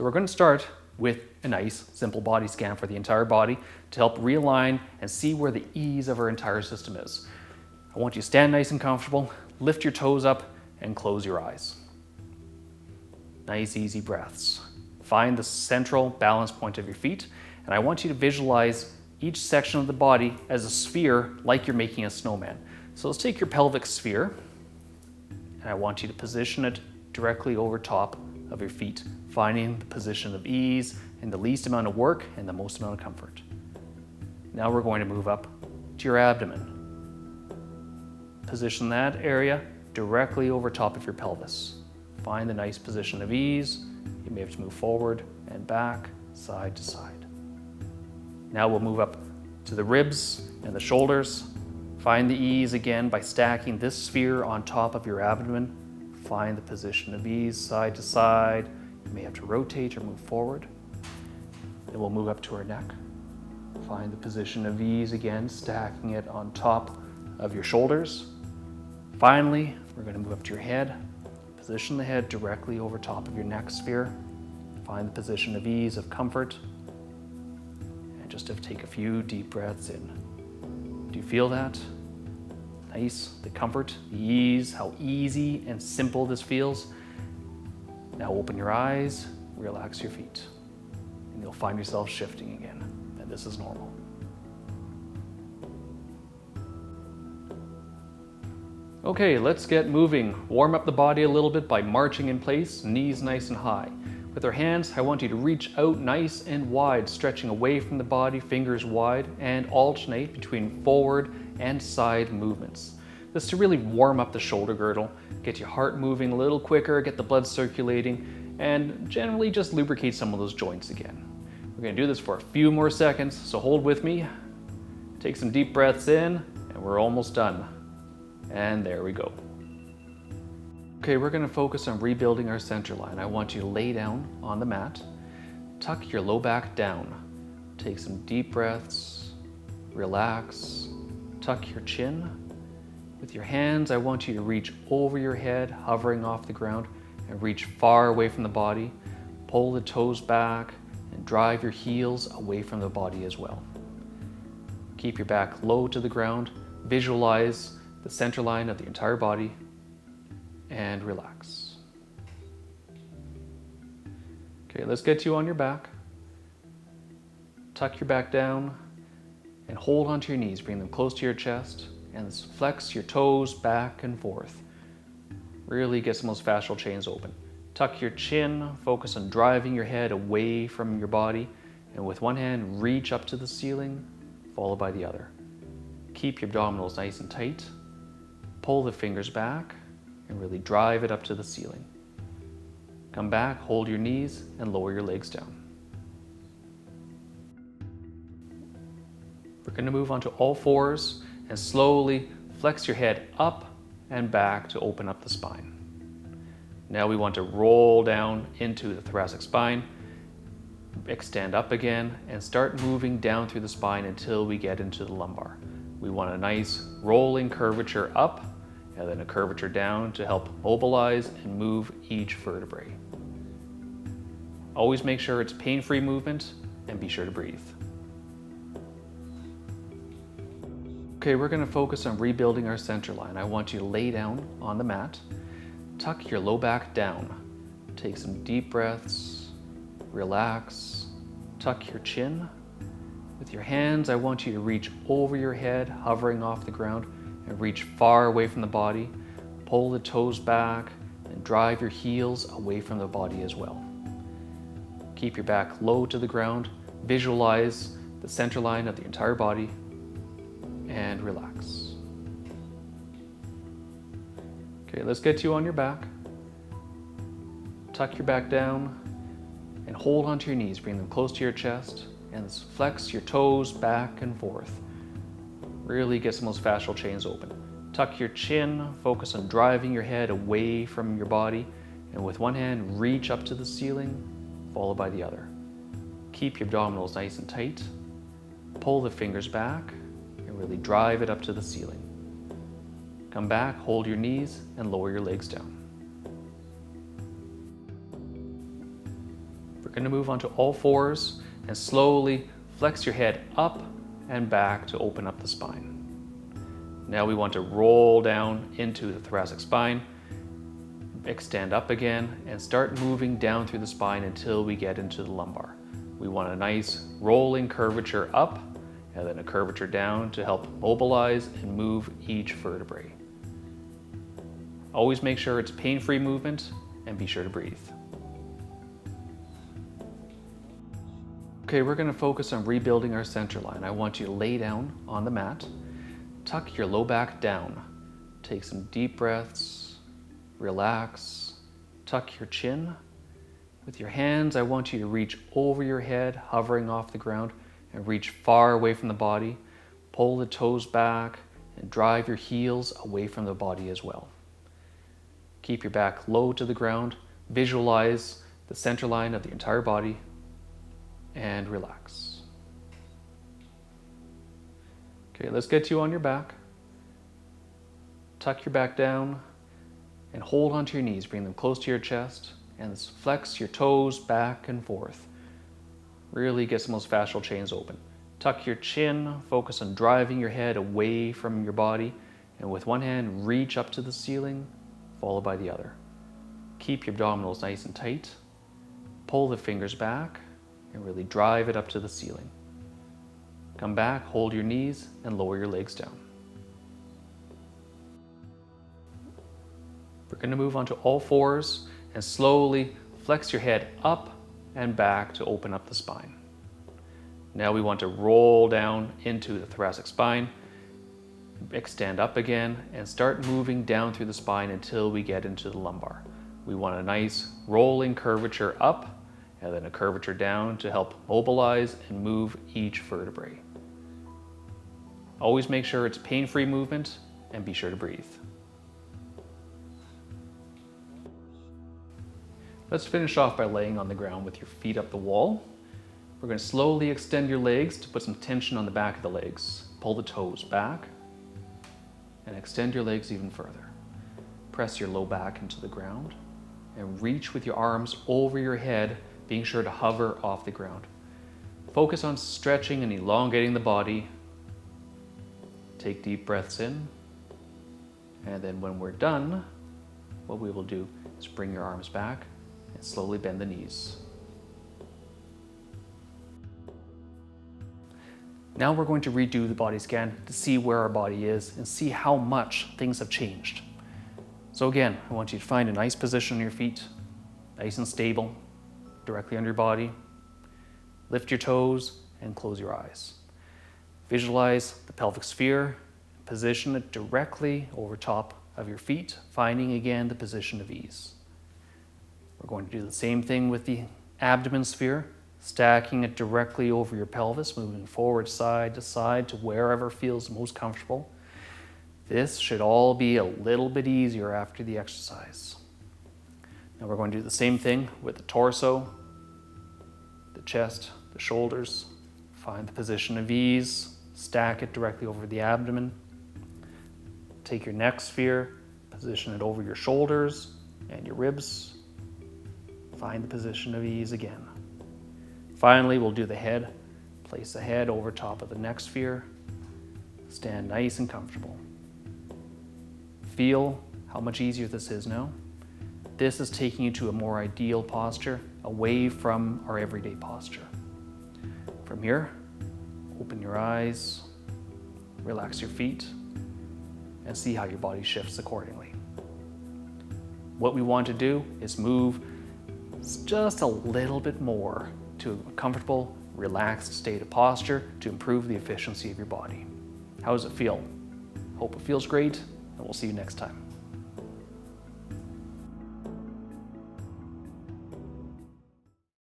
So we're going to start with a nice simple body scan for the entire body to help realign and see where the ease of our entire system is. I want you to stand nice and comfortable, lift your toes up and close your eyes. Nice easy breaths. Find the central balance point of your feet, and I want you to visualize each section of the body as a sphere like you're making a snowman. So let's take your pelvic sphere, and I want you to position it directly over top of your feet, finding the position of ease and the least amount of work and the most amount of comfort. Now we're going to move up to your abdomen. Position that area directly over top of your pelvis. Find a nice position of ease. You may have to move forward and back, side to side. Now we'll move up to the ribs and the shoulders. Find the ease again by stacking this sphere on top of your abdomen. Find the position of ease, side to side. You may have to rotate or move forward. Then we'll move up to our neck. Find the position of ease again, stacking it on top of your shoulders. Finally, we're going to move up to your head. Position the head directly over top of your neck sphere. Find the position of ease, of comfort. And just take a few deep breaths in. Do you feel that? Nice, the comfort, the ease, how easy and simple this feels. Now open your eyes, relax your feet, and you'll find yourself shifting again, and this is normal. Okay, let's get moving. Warm up the body a little bit by marching in place, knees nice and high. With our hands, I want you to reach out nice and wide, stretching away from the body, fingers wide, and alternate between forward and side movements. This is to really warm up the shoulder girdle, get your heart moving a little quicker, get the blood circulating, and generally just lubricate some of those joints again. We're going to do this for a few more seconds, so hold with me. Take some deep breaths in, and we're almost done. And there we go. Okay, we're going to focus on rebuilding our center line. I want you to lay down on the mat, tuck your low back down, take some deep breaths, relax, tuck your chin. With your hands, I want you to reach over your head, hovering off the ground, and reach far away from the body. Pull the toes back and drive your heels away from the body as well. Keep your back low to the ground, visualize the center line of the entire body, and relax. Okay, let's get you on your back. Tuck your back down and hold onto your knees. Bring them close to your chest and flex your toes back and forth. Really get some of those fascial chains open. Tuck your chin, focus on driving your head away from your body, and with one hand, reach up to the ceiling, followed by the other. Keep your abdominals nice and tight. Pull the fingers back and really drive it up to the ceiling. Come back, hold your knees, and lower your legs down. We're going to move on to all fours and slowly flex your head up and back to open up the spine. Now we want to roll down into the thoracic spine, extend up again, and start moving down through the spine until we get into the lumbar. We want a nice rolling curvature up and then a curvature down to help mobilize and move each vertebrae. Always make sure it's pain-free movement and be sure to breathe. Okay, we're going to focus on rebuilding our center line. I want you to lay down on the mat, tuck your low back down, take some deep breaths, relax, tuck your chin. With your hands, I want you to reach over your head, hovering off the ground, and reach far away from the body. Pull the toes back and drive your heels away from the body as well. Keep your back low to the ground. Visualize the center line of the entire body and relax. Okay, let's get you on your back. Tuck your back down and hold onto your knees. Bring them close to your chest and flex your toes back and forth. Really get some of those fascial chains open. Tuck your chin, focus on driving your head away from your body, and with one hand, reach up to the ceiling, followed by the other. Keep your abdominals nice and tight. Pull the fingers back and really drive it up to the ceiling. Come back, hold your knees, and lower your legs down. We're going to move onto all fours and slowly flex your head up and back to open up the spine. Now we want to roll down into the thoracic spine, extend up again, and start moving down through the spine until we get into the lumbar. We want a nice rolling curvature up and then a curvature down to help mobilize and move each vertebrae. Always make sure it's pain-free movement and be sure to breathe. Okay, we're going to focus on rebuilding our center line. I want you to lay down on the mat, tuck your low back down, take some deep breaths, relax, tuck your chin. With your hands, I want you to reach over your head, hovering off the ground, and reach far away from the body. Pull the toes back and drive your heels away from the body as well. Keep your back low to the ground. Visualize the center line of the entire body and relax. Okay, let's get you on your back. Tuck your back down and hold onto your knees. Bring them close to your chest and flex your toes back and forth. Really get some of those fascial chains open. Tuck your chin, focus on driving your head away from your body, and with one hand, reach up to the ceiling, followed by the other. Keep your abdominals nice and tight. Pull the fingers back and really drive it up to the ceiling. Come back, hold your knees, and lower your legs down. We're going to move onto all fours and slowly flex your head up and back to open up the spine. Now we want to roll down into the thoracic spine, extend up again, and start moving down through the spine until we get into the lumbar. We want a nice rolling curvature up and then a curvature down to help mobilize and move each vertebrae. Always make sure it's pain-free movement and be sure to breathe. Let's finish off by laying on the ground with your feet up the wall. We're going to slowly extend your legs to put some tension on the back of the legs. Pull the toes back and extend your legs even further. Press your low back into the ground and reach with your arms over your head, being sure to hover off the ground. Focus on stretching and elongating the body. Take deep breaths in, and then when we're done, what we will do is bring your arms back and slowly bend the knees. Now we're going to redo the body scan to see where our body is and see how much things have changed. So again, I want you to find a nice position on your feet, nice and stable, directly under your body. Lift your toes and close your eyes. Visualize the pelvic sphere, position it directly over top of your feet, finding again the position of ease. We're going to do the same thing with the abdomen sphere, stacking it directly over your pelvis, moving forward side to side to wherever feels most comfortable. This should all be a little bit easier after the exercise. Now we're going to do the same thing with the torso, the chest, the shoulders. Find the position of ease, stack it directly over the abdomen. Take your neck sphere, position it over your shoulders and your ribs. Find the position of ease again. Finally, we'll do the head. Place the head over top of the neck sphere. Stand nice and comfortable. Feel how much easier this is now. This is taking you to a more ideal posture, away from our everyday posture. From here, open your eyes, relax your feet, and see how your body shifts accordingly. What we want to do is move just a little bit more to a comfortable, relaxed state of posture to improve the efficiency of your body. How does it feel? Hope it feels great, and we'll see you next time.